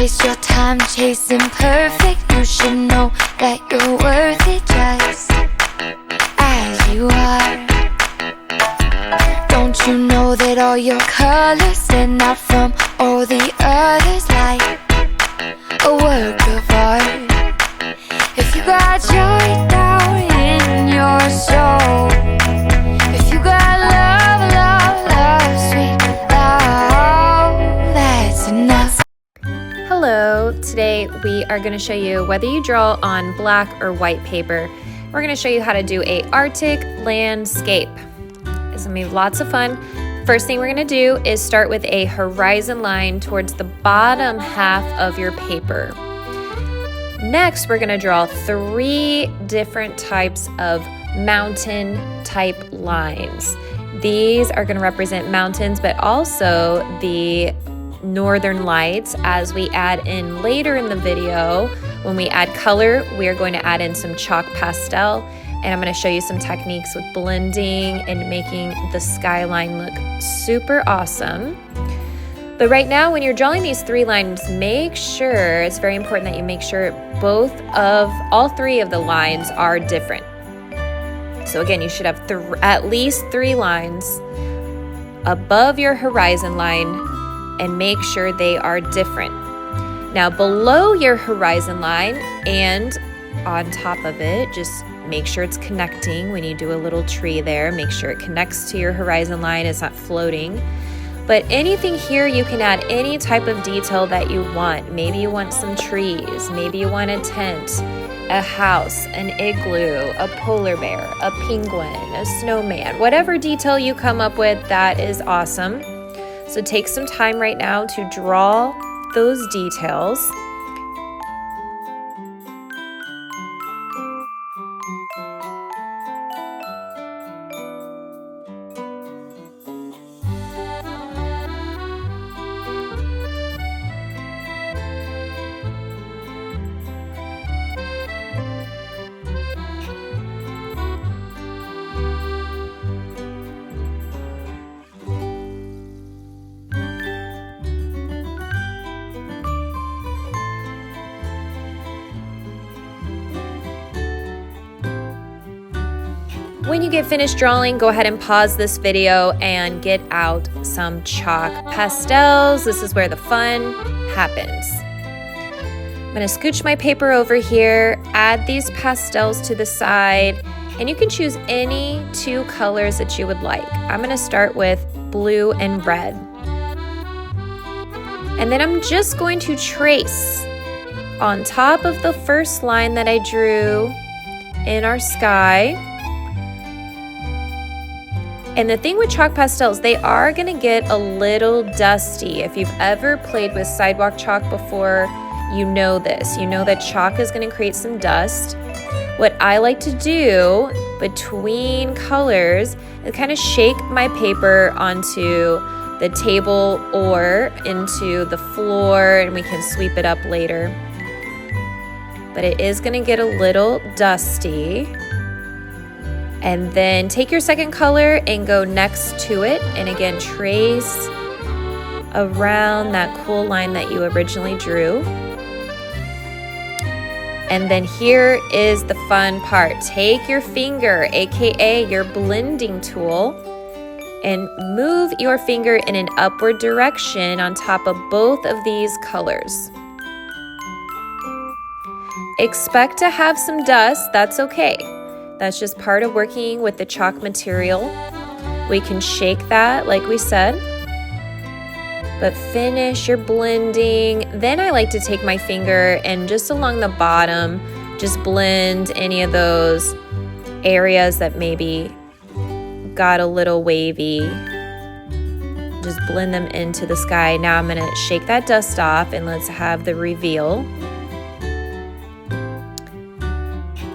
waste your time chasing perfect. You should know that you're worth it just as you are. Don't you know that all your colors stand out from all the others like a work of art? If you got joy down in your soul, if you got love, love, love, sweet love, that's enough. Hello, today we are going to show you whether you draw on black or white paper. We're going to show you how to do a Arctic landscape. It's going to be lots of fun. First thing we're going to do is start with a horizon line towards the bottom half of your paper. Next, we're going to draw 3 different types of mountain type lines. These are going to represent mountains, but also the northern lights. As we add in later in the video, when we add color, we are going to add in some chalk pastel, and I'm going to show you some techniques with blending and making the skyline look super awesome. But right now, when you're drawing these 3 lines, make sure, it's very important that you make sure all 3 of the lines are different. So again, you should have at least 3 lines above your horizon line, and make sure they are different. Now below your horizon line and on top of it, just make sure it's connecting. When you do a little tree there, make sure it connects to your horizon line, it's not floating. But anything here, you can add any type of detail that you want. Maybe you want some trees, maybe you want a tent, a house, an igloo, a polar bear, a penguin, a snowman. Whatever detail you come up with, that is awesome. So take some time right now to draw those details. When you get finished drawing, go ahead and pause this video and get out some chalk pastels. This is where the fun happens. I'm going to scooch my paper over here, add these pastels to the side, and you can choose any 2 colors that you would like. I'm going to start with blue and red. And then I'm just going to trace on top of the first line that I drew in our sky. And the thing with chalk pastels, they are going to get a little dusty. If you've ever played with sidewalk chalk before, you know this. You know that chalk is going to create some dust. What I like to do between colors is kind of shake my paper onto the table or into the floor, and we can sweep it up later. But it is going to get a little dusty. And then take your second color and go next to it. And again, trace around that cool line that you originally drew. And then here is the fun part. Take your finger, aka your blending tool, and move your finger in an upward direction on top of both of these colors. Expect to have some dust, that's okay. That's just part of working with the chalk material. We can shake that like we said, but finish your blending. Then I like to take my finger and just along the bottom, just blend any of those areas that maybe got a little wavy. Just blend them into the sky. Now I'm gonna shake that dust off and let's have the reveal.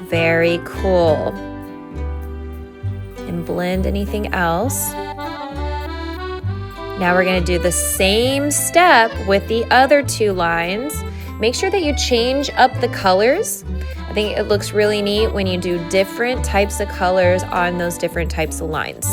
Very cool. And blend anything else. Now we're going to do the same step with the other 2 lines. Make sure that you change up the colors. I think it looks really neat when you do different types of colors on those different types of lines.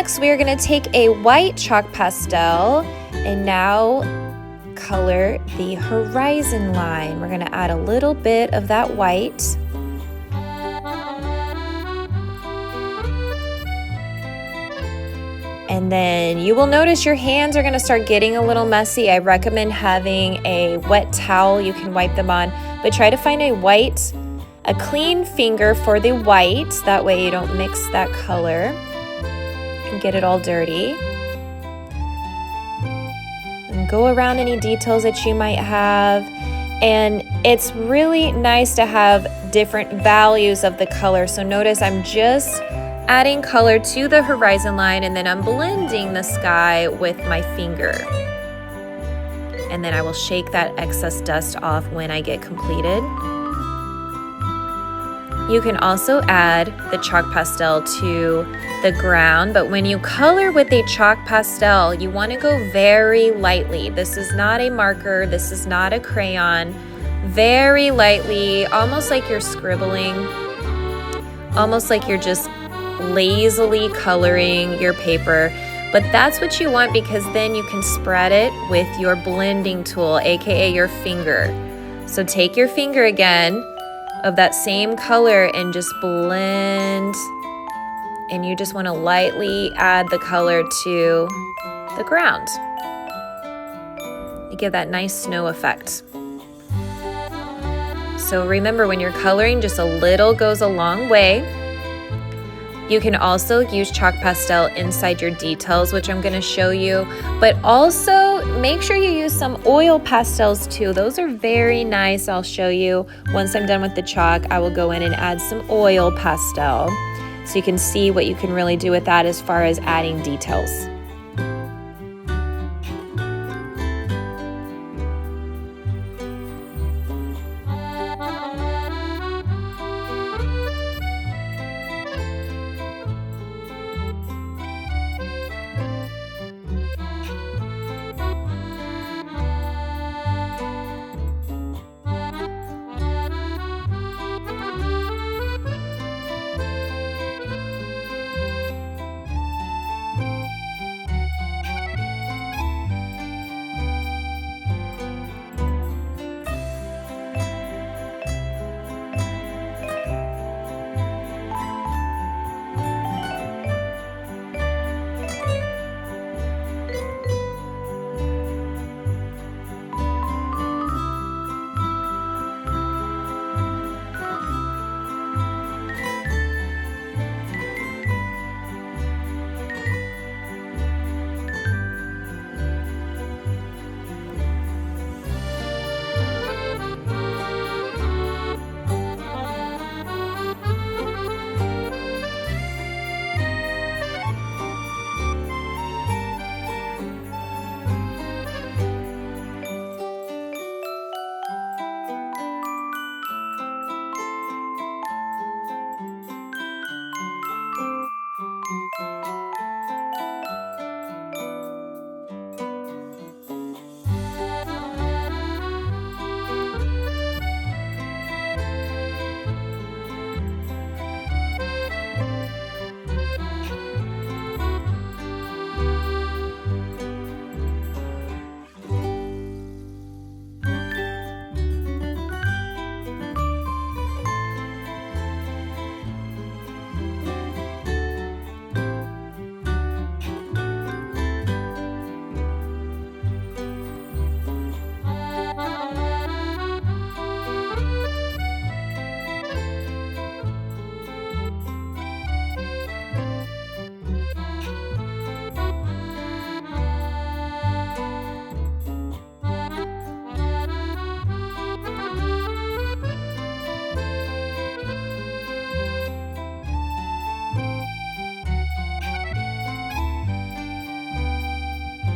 next, we are going to take a white chalk pastel and now color the horizon line. We're going to add a little bit of that white. And then you will notice your hands are going to start getting a little messy. I recommend having a wet towel you can wipe them on, but try to find a clean finger for the white. That way you don't mix that color and get it all dirty. And go around any details that you might have. And it's really nice to have different values of the color. So notice I'm just adding color to the horizon line, and then I'm blending the sky with my finger. And then I will shake that excess dust off when I get completed. You can also add the chalk pastel to the ground, but when you color with a chalk pastel, you want to go very lightly. This is not a marker, this is not a crayon. Very lightly, almost like you're scribbling, almost like you're just lazily coloring your paper. But that's what you want, because then you can spread it with your blending tool, aka your finger. So take your finger again of that same color and just blend, and you just want to lightly add the color to the ground. You get that nice snow effect. So remember, when you're coloring, just a little goes a long way. You can also use chalk pastel inside your details, which I'm going to show you, but also make sure you use some oil pastels too. Those are very nice. I'll show you once I'm done with the chalk. I will go in and add some oil pastel so you can see what you can really do with that as far as adding details.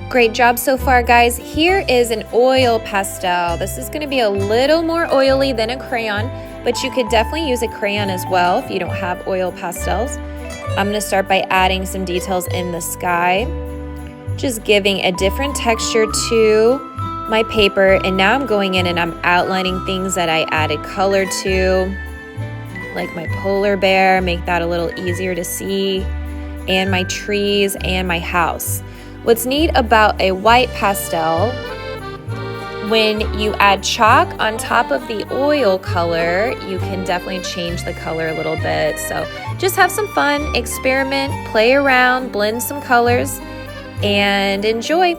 Great job so far, guys. Here is an oil pastel. This is going to be a little more oily than a crayon, but you could definitely use a crayon as well if you don't have oil pastels. I'm going to start by adding some details in the sky, just giving a different texture to my paper. And now I'm going in and I'm outlining things that I added color to, like my polar bear, make that a little easier to see. and my trees and my house. What's neat about a white pastel, when you add chalk on top of the oil color, you can definitely change the color a little bit. So just have some fun, experiment, play around, blend some colors, and enjoy.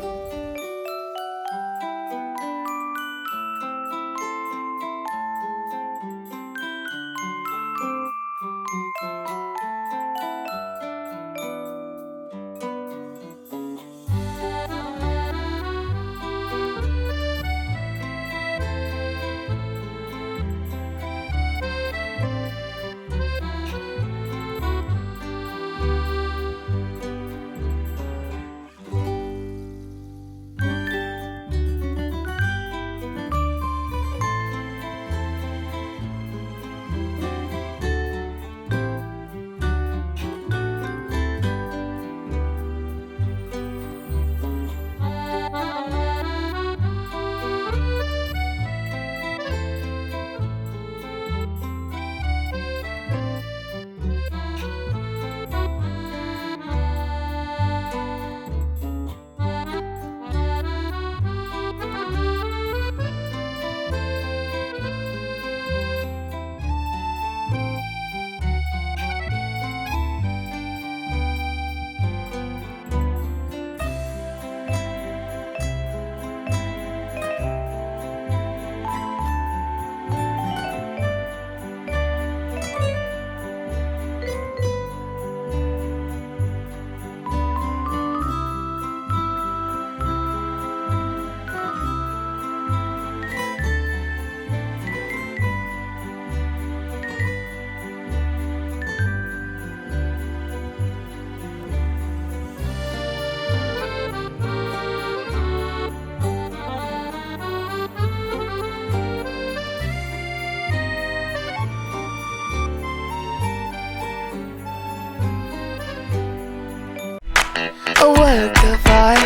A work of art.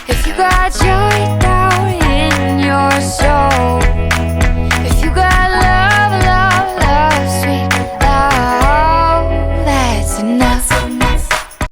If you got joy